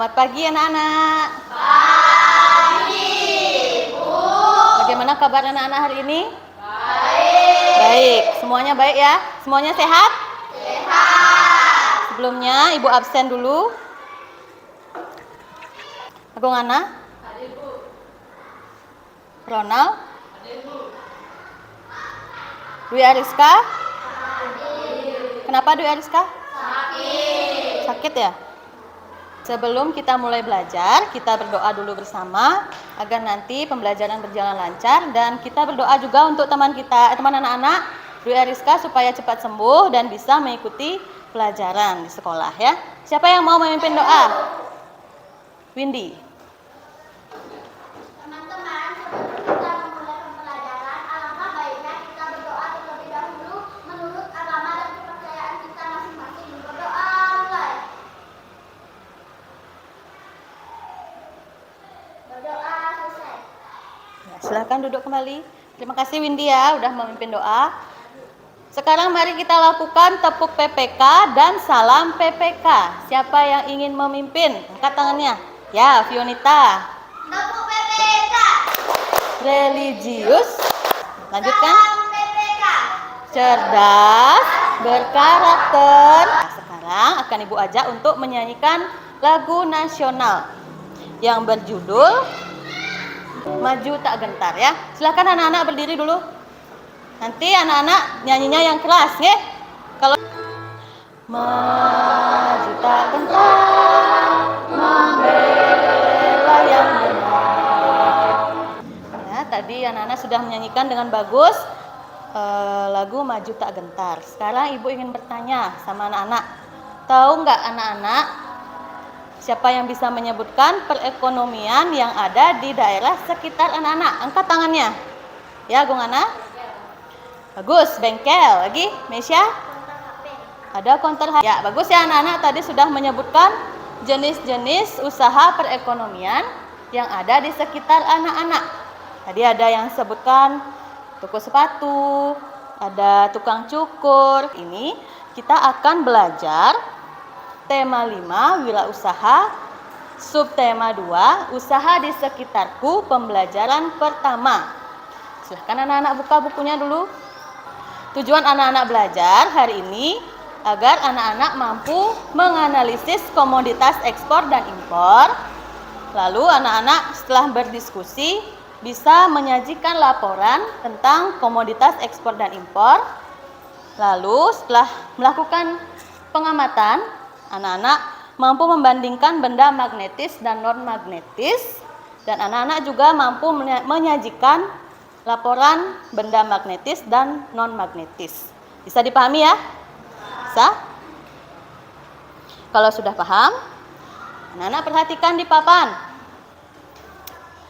Selamat pagi anak-anak. Pagi, Bu. Bagaimana kabar anak-anak hari ini? Baik. Baik, semuanya baik ya? Semuanya sehat? Sehat. Sebelumnya Ibu absen dulu. Agung Ana? Hadir, Bu. Ronald? Hadir, Bu. Dwi Ariska? Hadir. Kenapa Dwi Ariska? Sakit. Sakit ya? Sebelum kita mulai belajar, kita berdoa dulu bersama agar nanti pembelajaran berjalan lancar, dan kita berdoa juga untuk teman anak-anak Dwi Ariska supaya cepat sembuh dan bisa mengikuti pelajaran di sekolah ya. Siapa yang mau memimpin doa? Windy. Teman-teman, sebelum kita memulai pembelajaran, alangkah baiknya kita berdoa terlebih dahulu menurut agama dan kepercayaan kita masing-masing. Berdoa mulai. Berdoa selesai. Ya, silakan duduk kembali. Terima kasih Windy ya udah memimpin doa. Sekarang mari kita lakukan tepuk PPK dan salam PPK. Siapa yang ingin memimpin? Angkat tangannya. Ya, Fionita. Tepuk PPK. Religius. Lanjutkan. Salam PPK. Cerdas, berkarakter. Nah, sekarang akan Ibu ajak untuk menyanyikan lagu nasional yang berjudul Maju Tak Gentar ya. Silakan anak-anak berdiri dulu. Nanti anak-anak nyanyinya yang keras ya. Kalau maju tak gentar, membela yang benar. Ya, tadi anak-anak sudah menyanyikan dengan bagus lagu Maju Tak Gentar. Sekarang Ibu ingin bertanya sama anak-anak. Tahu nggak anak-anak siapa yang bisa menyebutkan perekonomian yang ada di daerah sekitar anak-anak? Angkat tangannya. Ya, Gung Ana. Bagus, bengkel. Lagi, Mesya? Ada counter HP. Ya, bagus ya anak-anak. Tadi sudah menyebutkan jenis-jenis usaha perekonomian yang ada di sekitar anak-anak. Tadi ada yang sebutkan toko sepatu, ada tukang cukur. Ini kita akan belajar tema 5, wirausaha, subtema 2, usaha di sekitarku, pembelajaran pertama. Silahkan anak-anak buka bukunya dulu. Tujuan anak-anak belajar hari ini agar anak-anak mampu menganalisis komoditas ekspor dan impor. Lalu anak-anak setelah berdiskusi bisa menyajikan laporan tentang komoditas ekspor dan impor. Lalu setelah melakukan pengamatan, anak-anak mampu membandingkan benda magnetis dan non-magnetis, dan anak-anak juga mampu menyajikan laporan benda magnetis dan non-magnetis. Bisa dipahami ya? Bisa? Kalau sudah paham, anak-anak perhatikan di papan.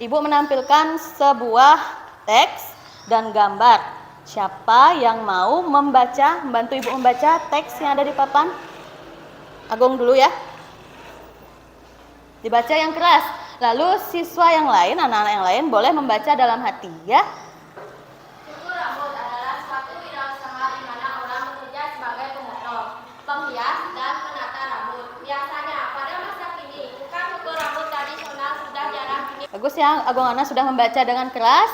Ibu menampilkan sebuah teks dan gambar. Siapa yang mau membantu Ibu membaca teks yang ada di papan? Agung dulu ya. Dibaca yang keras. Lalu siswa yang lain, anak-anak yang lain boleh membaca dalam hati ya. Cukur rambut adalah suatu wirausaha di mana orang bekerja sebagai pemotong, penghias, dan penata rambut. Biasanya pada masa kini, tukang cukur rambut tradisional sudah jarang kini. Bagus ya, Agung Ana sudah membaca dengan keras.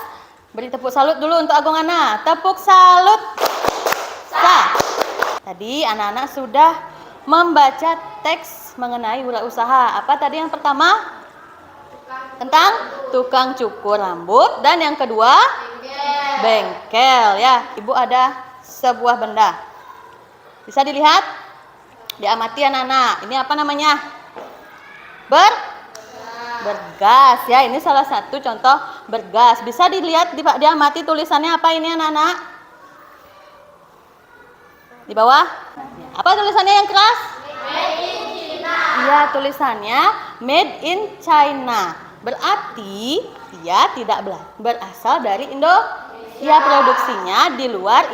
Beri tepuk salut dulu untuk Agung Ana. Tepuk salut. Sa. Tadi anak-anak sudah membaca teks mengenai wirausaha. Apa tadi yang pertama? Tentang tukang cukur rambut. Dan yang kedua? Bengkel ya. Ibu ada sebuah benda. Bisa dilihat? Diamati anak-anak. Ini apa namanya? Bergas ya. Ini salah satu contoh bergas. Bisa dilihat, diamati tulisannya apa ini anak-anak? Di bawah? Apa tulisannya yang keras? Made in China. Iya, tulisannya Made in China. Berarti dia tidak berasal dari Indonesia. Produksinya di luar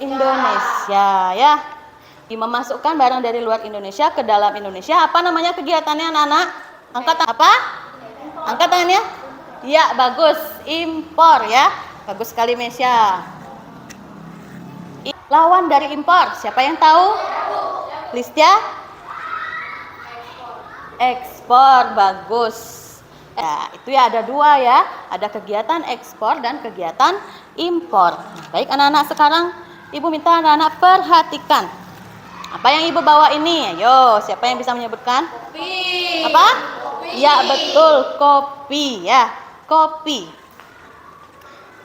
Indonesia ya. Memasukkan barang dari luar Indonesia ke dalam Indonesia. Apa namanya kegiatannya anak-anak? Angkat apa? Angkat tangannya. Iya, bagus. Impor ya. Bagus sekali Mesya. Lawan dari impor, siapa yang tahu? Listia? Ekspor. ekspor. Bagus. Ya, itu ya ada dua ya. Ada kegiatan ekspor dan kegiatan impor. Baik anak-anak, sekarang Ibu minta anak-anak perhatikan. Apa yang Ibu bawa ini? Ayo, siapa yang bisa menyebutkan? Kopi. Apa? Kopi. Ya, betul, kopi ya. Kopi.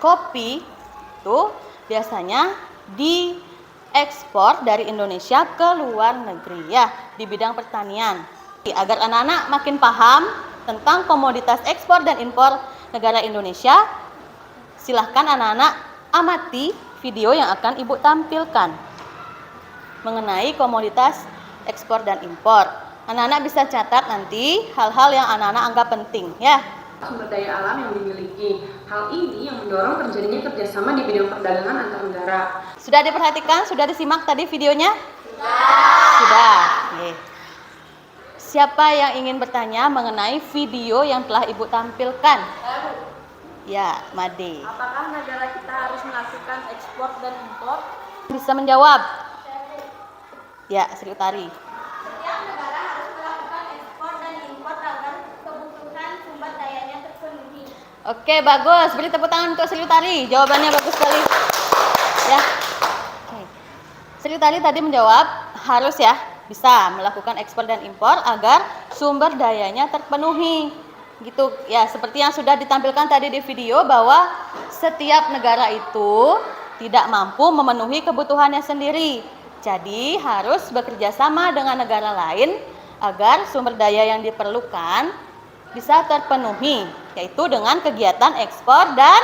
Kopi itu biasanya diekspor dari Indonesia ke luar negeri ya, di bidang pertanian. Agar anak-anak makin paham tentang komoditas ekspor dan impor negara Indonesia, silahkan anak-anak amati video yang akan Ibu tampilkan mengenai komoditas ekspor dan impor. Anak-anak bisa catat nanti hal-hal yang anak-anak anggap penting ya. Sumber daya alam yang dimiliki. Hal ini yang mendorong terjadinya kerjasama di bidang perdagangan antar negara. Sudah diperhatikan? Sudah disimak tadi videonya? Sudah. Oke. Siapa yang ingin bertanya mengenai video yang telah Ibu tampilkan? Ya, Made. Apakah negara kita harus melakukan ekspor dan impor? Bisa menjawab? Ya, Sri Utari. Setiap negara harus melakukan ekspor dan impor agar kebutuhan sumber dayanya terpenuhi. Oke, bagus. Beri tepuk tangan untuk Sri Utari. Jawabannya bagus sekali. Ya. Oke. Sri Utari tadi menjawab harus ya bisa melakukan ekspor dan impor agar sumber dayanya terpenuhi. Gitu ya, seperti yang sudah ditampilkan tadi di video bahwa setiap negara itu tidak mampu memenuhi kebutuhannya sendiri. Jadi harus bekerja sama dengan negara lain agar sumber daya yang diperlukan bisa terpenuhi, yaitu dengan kegiatan ekspor dan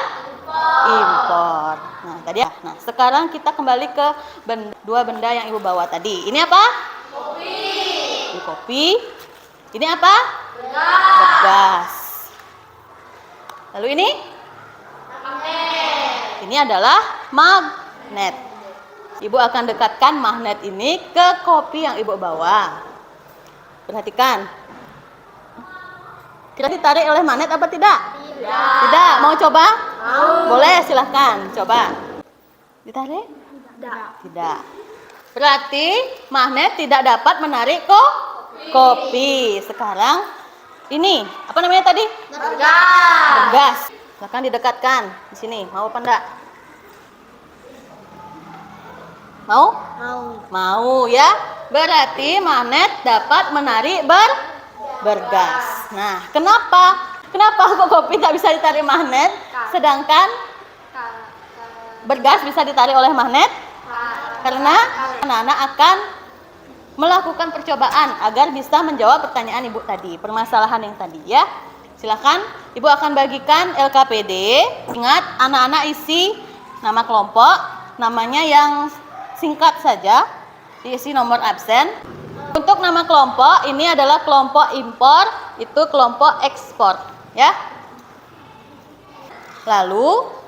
impor. Nah, tadi ya. Nah, sekarang kita kembali ke dua benda yang Ibu bawa tadi. Ini apa? Kopi. Ini kopi. Ini apa? Beras. Beras. Lalu ini? Magnet. Ini adalah magnet. Ibu akan dekatkan magnet ini ke kopi yang Ibu bawa. Perhatikan. Kira ditarik oleh magnet apa tidak? Tidak. Mau coba? Mau. Boleh, silahkan. Coba. Ditarik? Tidak. Berarti magnet tidak dapat menarik kopi. Sekarang ini, apa namanya tadi? Bergas. Silahkan didekatkan di sini. Mau apa enggak? Mau? Mau ya. Berarti magnet dapat menarik bergas. Nah, kenapa kok kopi tak bisa ditarik magnet, sedangkan bergas bisa ditarik oleh magnet? Karena anak-anak akan melakukan percobaan agar bisa menjawab pertanyaan Ibu tadi, permasalahan yang tadi ya. Silakan, Ibu akan bagikan LKPD. Ingat, anak-anak isi nama kelompok, namanya yang singkat saja, diisi nomor absen. Untuk nama kelompok, ini adalah kelompok impor, itu kelompok ekspor, ya. Lalu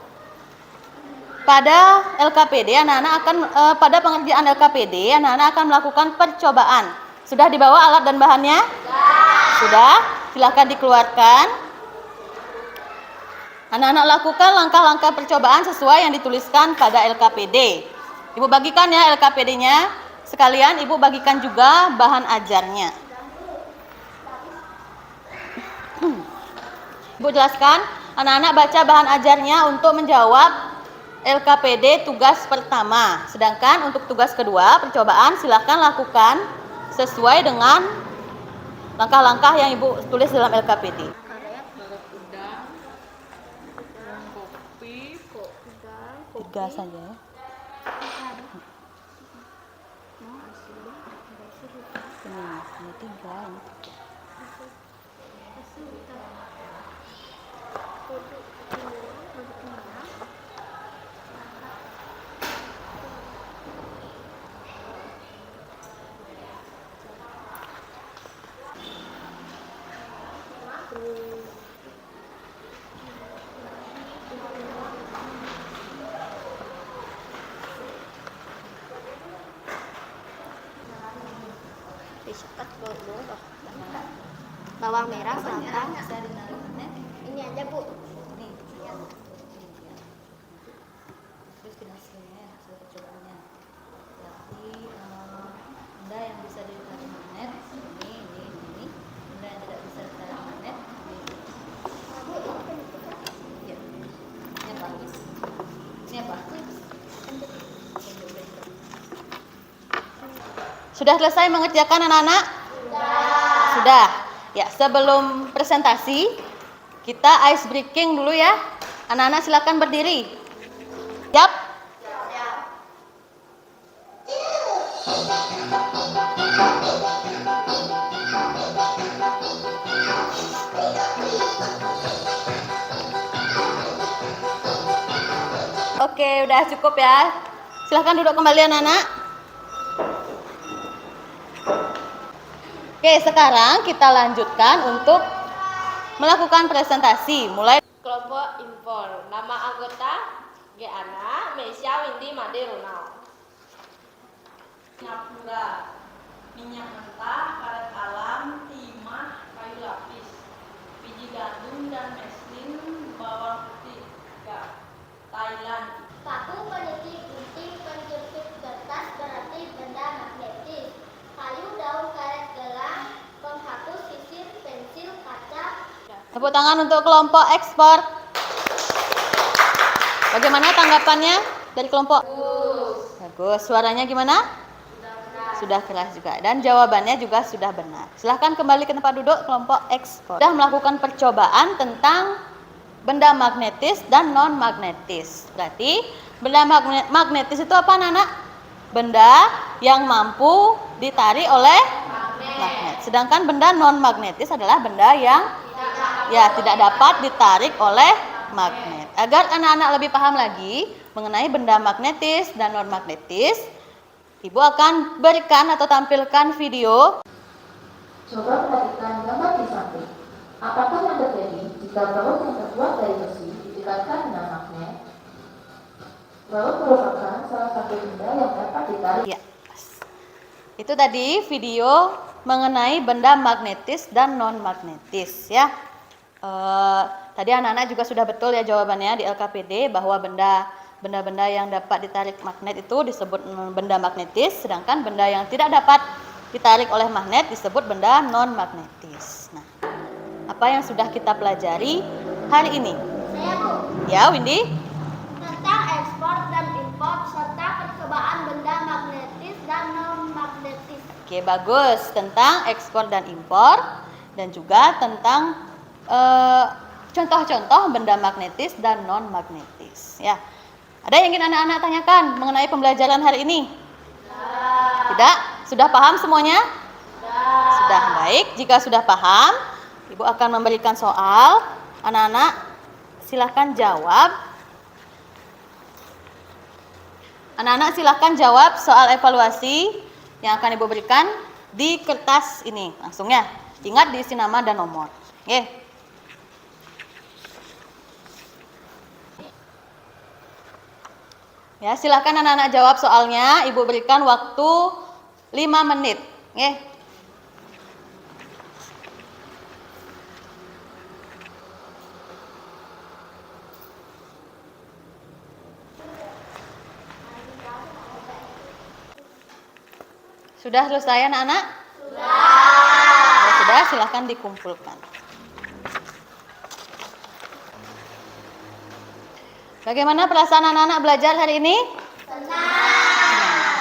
pada LKPD anak-anak akan pada pengerjaan LKPD anak-anak akan melakukan percobaan. Sudah dibawa alat dan bahannya? Sudah. Silakan dikeluarkan. Anak-anak lakukan langkah-langkah percobaan sesuai yang dituliskan pada LKPD. Ibu bagikan ya LKPD-nya. Sekalian Ibu bagikan juga bahan ajarnya. Ibu jelaskan, anak-anak baca bahan ajarnya untuk menjawab LKPD tugas pertama. Sedangkan untuk tugas kedua, percobaan silakan lakukan sesuai dengan langkah-langkah yang Ibu tulis dalam LKPD. Tiga saja ya. Ini tiga, ini tiga. Bawang merah, santan. Ini aja Bu. Terus kita hasilnya hasil percobaannya. Berarti benda yang bisa ditarik magnet ini. Benda yang tidak Sudah selesai mengerjakan anak-anak? Sudah. Ya, sebelum presentasi kita ice breaking dulu ya. Anak-anak silakan berdiri. Siap? Oke, udah cukup ya. Silahkan duduk kembali anak-anak. Oke, sekarang kita lanjutkan untuk melakukan presentasi. Mulai Kelompok info. Nama anggota Geana, Mesia, Windy, Made, Ronald. Minyak murah, minyak mentah, karet alam, timah, kayu lapis, biji gandum dan meslin, bawang putih, Thailand. Paku, peniti, gunting, penjepit kertas berarti benda magnetis. Kayu, daun, karet gelang, penghapus, sisir, pensil, kaca. tepuk tangan untuk kelompok ekspor. Bagaimana tanggapannya dari kelompok? Bagus. Suaranya gimana? Sudah keras juga. Dan jawabannya juga sudah benar. Silahkan kembali ke tempat duduk kelompok ekspor. Sudah melakukan percobaan tentang benda magnetis dan non magnetis. Berarti benda magnetis itu apa anak-anak? Benda yang mampu ditarik oleh magnet. Sedangkan benda non magnetis adalah benda yang tidak dapat ditarik oleh magnet. Agar anak-anak lebih paham lagi mengenai benda magnetis dan non magnetis, Ibu akan berikan atau tampilkan video. Coba perhatikan gambar di samping. Apakah yang terjadi jika baut yang terbuat dari besi didekatkan dengan magnet? Baut merupakan salah satu benda yang dapat ditarik. Ya. Itu tadi video mengenai benda magnetis dan non magnetis ya. Tadi anak-anak juga sudah betul ya jawabannya di LKPD bahwa benda-benda yang dapat ditarik magnet itu disebut benda magnetis, sedangkan benda yang tidak dapat ditarik oleh magnet disebut benda non magnetis. Nah, apa yang sudah kita pelajari hari ini? Saya Bu, Ya, Windy. tentang ekspor dan impor serta percobaan benda magnetis dan non magnetis. Oke, bagus. Tentang ekspor dan impor dan juga tentang contoh-contoh benda magnetis dan non magnetis ya. Ada yang ingin anak-anak tanyakan mengenai pembelajaran hari ini? Tidak? Sudah paham semuanya? Sudah. Baik, jika sudah paham, Ibu akan memberikan soal. Anak-anak silahkan jawab. Anak-anak silahkan jawab soal evaluasi yang akan Ibu berikan di kertas ini. Langsung ya. Ingat diisi nama dan nomor. Oke. Ya, silahkan anak-anak jawab soalnya. Ibu berikan waktu 5 menit. Oke. Sudah selesai anak-anak? Sudah, silahkan dikumpulkan. Bagaimana perasaan anak-anak belajar hari ini?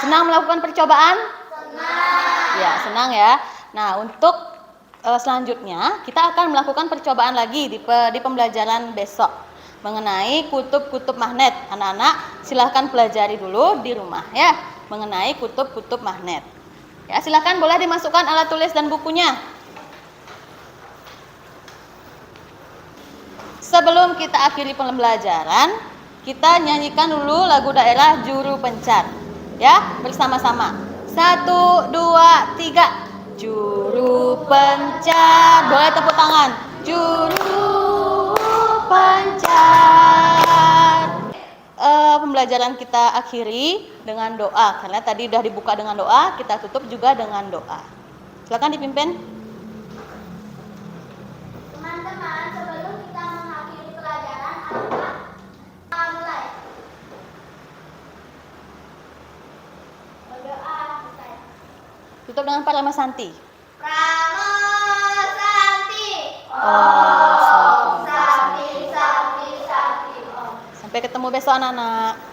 Senang melakukan percobaan? Ya, senang ya. Nah, untuk selanjutnya kita akan melakukan percobaan lagi di pembelajaran besok mengenai kutub-kutub magnet. Anak-anak silahkan pelajari dulu di rumah ya mengenai kutub-kutub magnet. Ya, silahkan boleh dimasukkan alat tulis dan bukunya. Sebelum kita akhiri pembelajaran, kita nyanyikan dulu lagu daerah Juru Pencar. Ya, bersama-sama. 1, 2, 3. Juru pencar. Boleh tepuk tangan. Juru pencar. Pembelajaran kita akhiri dengan doa. Karena tadi sudah dibuka dengan doa, kita tutup juga dengan doa. Silakan dipimpin. Teman-teman, sebelum kita mengakhiri pelajaran, alangkah mulai. Berdoa selesai. Tutup dengan Parama Santi. Pramo Santi. Om Santi, Santi, Santi, Om. Sampai ketemu besok anak-anak.